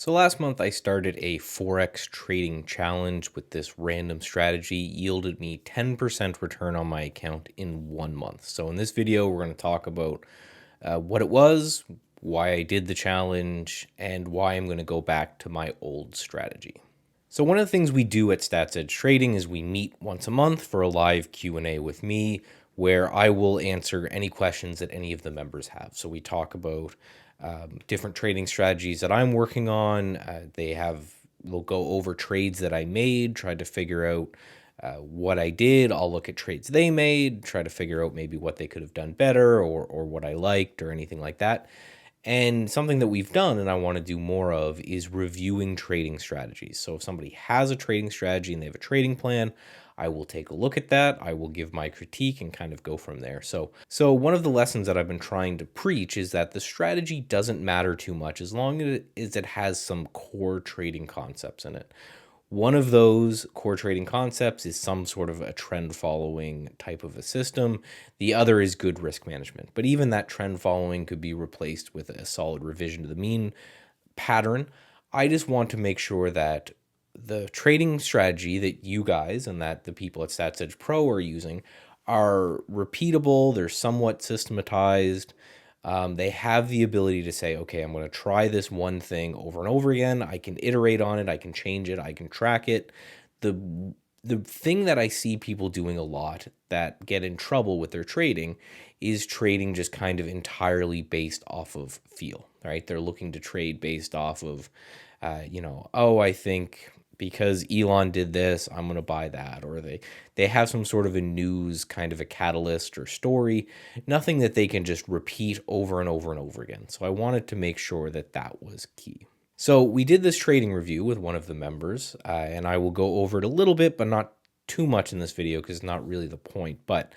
So last month I started a Forex trading challenge with this random strategy, yielded me 10% return on my account in 1 month. So in this video, we're going to talk about what it was, why I did the challenge, and why I'm going to go back to my old strategy. So one of the things we do at Stats Edge Trading is we meet once a month for a live Q&A with me where I will answer any questions that any of the members have. So we talk about different trading strategies that I'm working on. We'll go over trades that I made, try to figure out what I did. I'll look at trades they made, try to figure out maybe what they could have done better or what I liked or anything like that. And something that we've done and I want to do more of is reviewing trading strategies. So if somebody has a trading strategy and they have a trading plan, I will take a look at that. I will give my critique and kind of go from there. So one of the lessons that I've been trying to preach is that the strategy doesn't matter too much as long as it has some core trading concepts in it. One of those core trading concepts is some sort of a trend following type of a system. The other is good risk management. But even that trend following could be replaced with a solid revision to the mean pattern. I just want to make sure that the trading strategy that you guys and that the people at Stats Edge Pro are using are repeatable, they're somewhat systematized. They have the ability to say, okay, I'm going to try this one thing over and over again. I can iterate on it. I can change it. I can track it. The thing that I see people doing a lot that get in trouble with their trading is trading just kind of entirely based off of feel, right? They're looking to trade based off of, oh, I think because Elon did this, I'm going to buy that. Or they have some sort of a news kind of a catalyst or story, nothing that they can just repeat over and over and over again. So I wanted to make sure that that was key. So we did this trading review with one of the members, and I will go over it a little bit, but not too much in this video because it's not really the point. But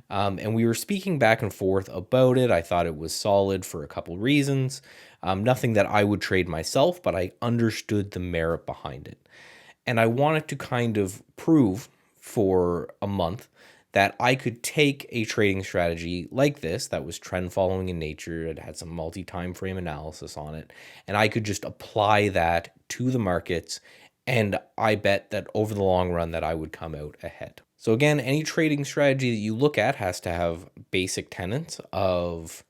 and we were speaking back and forth about it. I thought it was solid for a couple reasons. Nothing that I would trade myself, but I understood the merit behind it. And I wanted to kind of prove for a month that I could take a trading strategy like this that was trend following in nature. It had some multi-time frame analysis on it, and I could just apply that to the markets, and I bet that over the long run that I would come out ahead. So again, any trading strategy that you look at has to have basic tenets of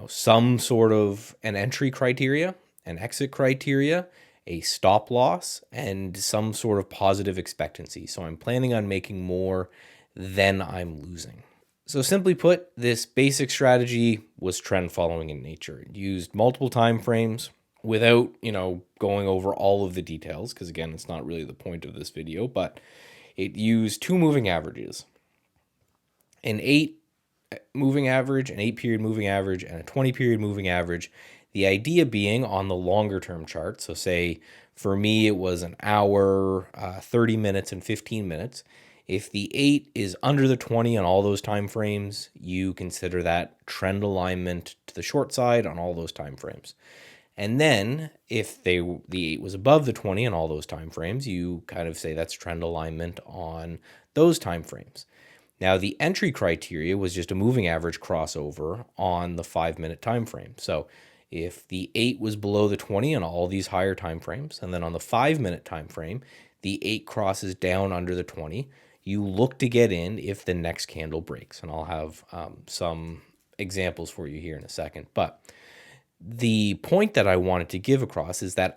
some sort of an entry criteria, an exit criteria, a stop loss, and some sort of positive expectancy. So I'm planning on making more than I'm losing. So simply put, this basic strategy was trend following in nature. It used multiple time frames without, going over all of the details, because again, it's not really the point of this video, but it used two moving averages, an 8 moving average, an 8-period moving average, and a 20-period moving average. The idea being on the longer term chart, so say for me it was an hour, 30 minutes, and 15 minutes. If the 8 is under the 20 on all those time frames, you consider that trend alignment to the short side on all those time frames. And then if the 8 was above the 20 on all those time frames, you kind of say that's trend alignment on those time frames. Now, the entry criteria was just a moving average crossover on the 5-minute time frame. So if the 8 was below the 20 on all these higher time frames, and then on the 5-minute time frame, the 8 crosses down under the 20, you look to get in if the next candle breaks. And I'll have some examples for you here in a second. But the point that I wanted to give across is that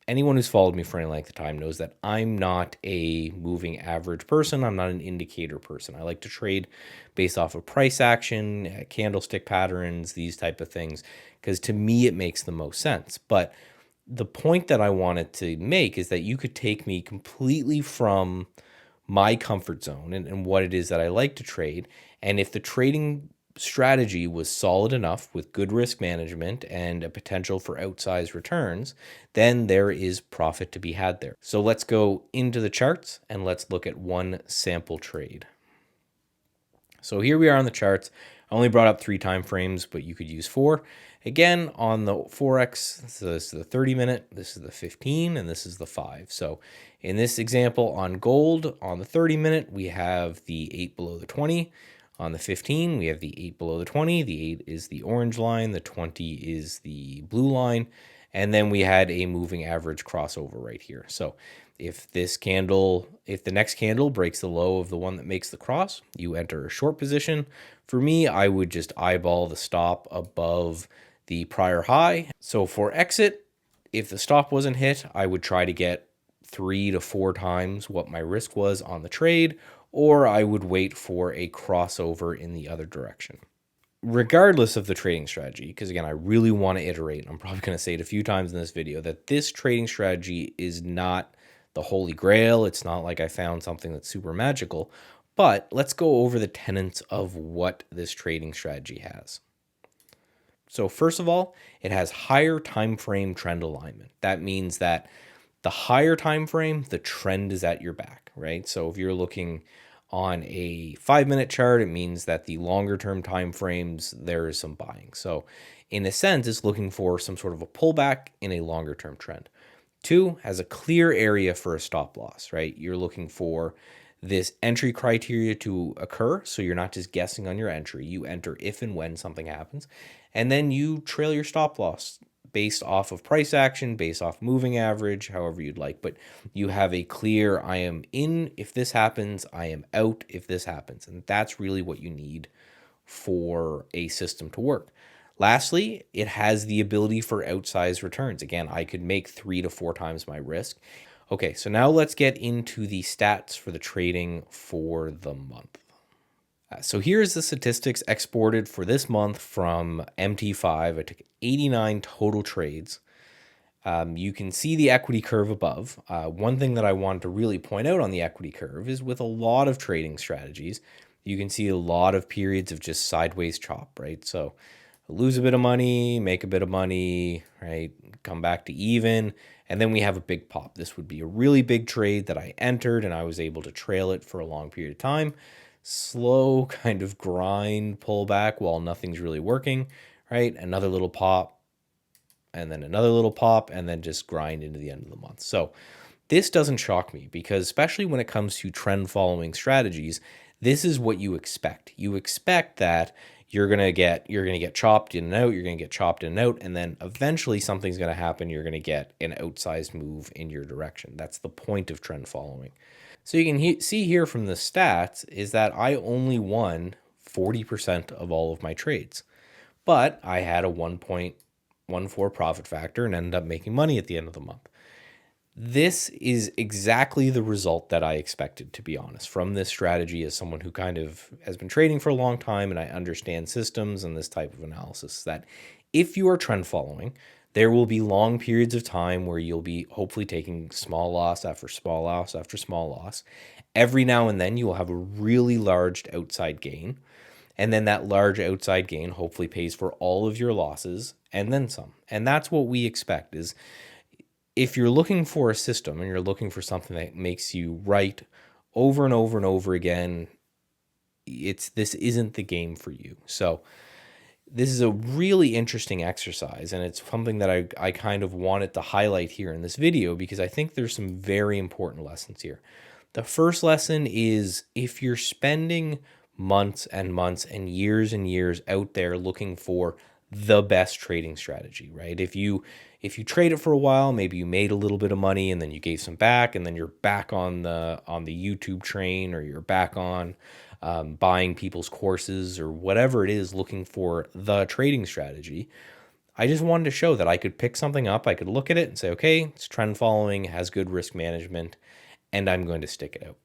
anyone who's followed me for any length of time knows that I'm not a moving average person. I'm not an indicator person. I like to trade based off of price action, candlestick patterns, these type of things, because to me, it makes the most sense. But the point that I wanted to make is that you could take me completely from my comfort zone and what it is that I like to trade. And if the trading strategy was solid enough with good risk management and a potential for outsized returns, then there is profit to be had there. So let's go into the charts and let's look at one sample trade. So here we are on the charts. I only brought up 3 time frames, but you could use 4. Again, on the Forex, so this is the 30-minute, this is the 15, and this is the 5. So in this example on gold, on the 30-minute, we have the 8 below the 20. On the 15, we have the 8 below the 20. The 8 is the orange line. The 20 is the blue line. And then we had a moving average crossover right here. So if the next candle breaks the low of the one that makes the cross, you enter a short position. For me, I would just eyeball the stop above the prior high. So for exit, if the stop wasn't hit, I would try to get 3 to 4 times what my risk was on the trade, or I would wait for a crossover in the other direction. Regardless of the trading strategy, because again, I really want to iterate, I'm probably going to say it a few times in this video, that this trading strategy is not the holy grail. It's not like I found something that's super magical, but let's go over the tenets of what this trading strategy has. So first of all, it has higher time frame trend alignment. That means that the higher time frame, the trend is at your back, right? So if you're looking on a 5-minute chart, it means that the longer term time frames, there is some buying. So in a sense, it's looking for some sort of a pullback in a longer term trend. 2, has a clear area for a stop loss, right? You're looking for this entry criteria to occur, so you're not just guessing on your entry. You enter if and when something happens, and then you trail your stop loss based off of price action, based off moving average, however you'd like. But you have a clear, I am in if this happens, I am out if this happens. And that's really what you need for a system to work. Lastly, it has the ability for outsized returns. Again, I could make 3 to 4 times my risk. Okay, so now let's get into the stats for the trading for the month. So here's the statistics exported for this month from MT5. I took 89 total trades. You can see the equity curve above. One thing that I wanted to really point out on the equity curve is with a lot of trading strategies, you can see a lot of periods of just sideways chop, right? So lose a bit of money, make a bit of money, right? Come back to even, and then we have a big pop. This would be a really big trade that I entered and I was able to trail it for a long period of time. Slow kind of grind pullback while nothing's really working, right? Another little pop, and then another little pop, and then just grind into the end of the month. So this doesn't shock me because especially when it comes to trend following strategies, this is what you expect. You expect that you're going to get chopped in and out, you're going to get chopped in and out, and then eventually something's going to happen. You're going to get an outsized move in your direction. That's the point of trend following. So you can see here from the stats is that I only won 40% of all of my trades, but I had a 1.14 profit factor and ended up making money at the end of the month. This is exactly the result that I expected, to be honest, from this strategy as someone who kind of has been trading for a long time and I understand systems and this type of analysis, that if you are trend following, there will be long periods of time where you'll be hopefully taking small loss after small loss after small loss. Every now and then you will have a really large outside gain. And then that large outside gain hopefully pays for all of your losses and then some. And that's what we expect is if you're looking for a system and you're looking for something that makes you right over and over and over again, this isn't the game for you. So this is a really interesting exercise, and it's something that I kind of wanted to highlight here in this video because I think there's some very important lessons here. The first lesson is if you're spending months and months and years out there looking for the best trading strategy, right? If you trade it for a while, maybe you made a little bit of money and then you gave some back, and then you're back on the YouTube train, or you're back on buying people's courses or whatever it is, looking for the trading strategy. I just wanted to show that I could pick something up, I could look at it and say, okay, it's trend following, has good risk management, and I'm going to stick it out.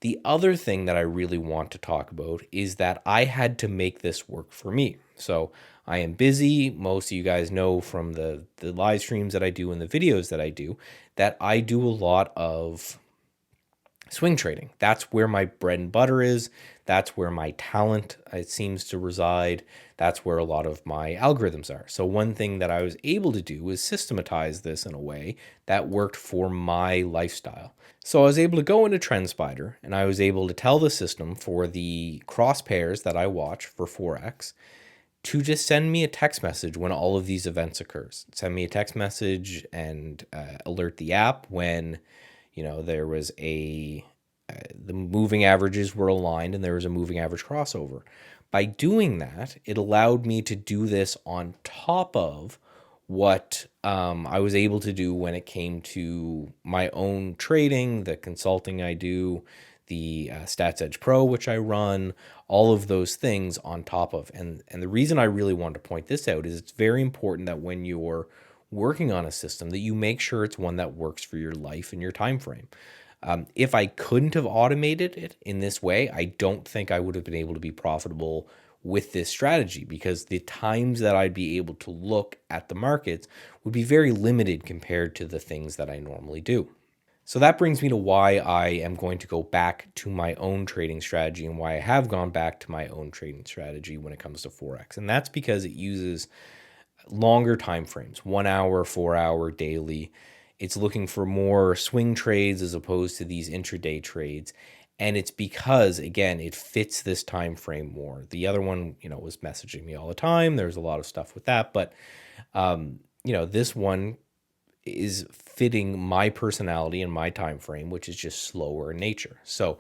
The other thing that I really want to talk about is that I had to make this work for me. So I am busy. Most of you guys know from the live streams that I do and the videos that I do a lot of swing trading. That's where my bread and butter is. That's where my talent, it seems to reside. That's where a lot of my algorithms are. So one thing that I was able to do was systematize this in a way that worked for my lifestyle. So I was able to go into TrendSpider and I was able to tell the system for the cross pairs that I watch for Forex to just send me a text message when all of these events occurs. Send me a text message and alert the app when there was the moving averages were aligned and there was a moving average crossover. By doing that, it allowed me to do this on top of what I was able to do when it came to my own trading, the consulting I do, the Stats Edge Pro, which I run, all of those things on top of. And the reason I really wanted to point this out is it's very important that when you're working on a system that you make sure it's one that works for your life and your time frame. If I couldn't have automated it in this way, I don't think I would have been able to be profitable with this strategy, because the times that I'd be able to look at the markets would be very limited compared to the things that I normally do. So that brings me to why I am going to go back to my own trading strategy, and why I have gone back to my own trading strategy when it comes to Forex. And that's because it uses longer time frames, 1 hour, 4 hour, daily. It's looking for more swing trades as opposed to these intraday trades. And it's because, again, it fits this time frame more. The other one, was messaging me all the time. There's a lot of stuff with that. But, this one is fitting my personality and my time frame, which is just slower in nature. So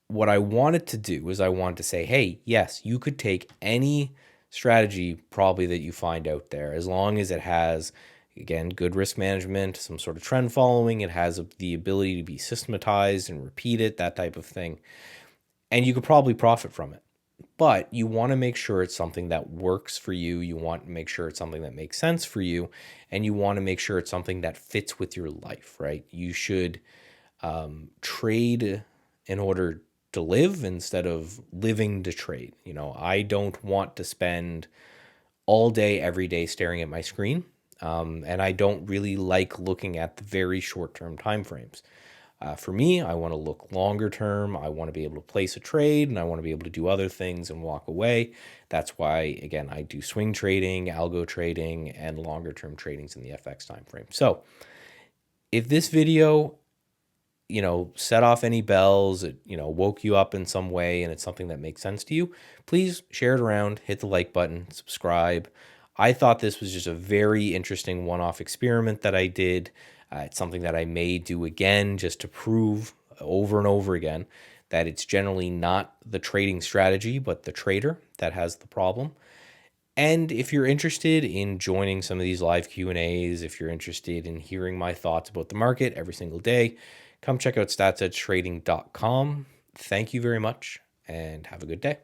what I wanted to do is I wanted to say, hey, yes, you could take any strategy probably that you find out there, as long as it has, again, good risk management, some sort of trend following, it has the ability to be systematized and repeated, that type of thing. And you could probably profit from it. But you want to make sure it's something that works for you. You want to make sure it's something that makes sense for you. And you want to make sure it's something that fits with your life, right? You should trade in order to live instead of living to trade. I don't want to spend all day, every day staring at my screen. And I don't really like looking at the very short-term time frames. For me, I want to look longer term. I want to be able to place a trade, and I want to be able to do other things and walk away. That's why, again, I do swing trading, algo trading, and longer term tradings in the FX time frame. So if this video, set off any bells, it, woke you up in some way, and it's something that makes sense to you, please share it around, hit the like button, subscribe. I thought this was just a very interesting one-off experiment that I did. It's something that I may do again, just to prove over and over again that it's generally not the trading strategy, but the trader that has the problem. And if you're interested in joining some of these live Q&As, if you're interested in hearing my thoughts about the market every single day, come check out statsedgetrading.com. Thank you very much, and have a good day.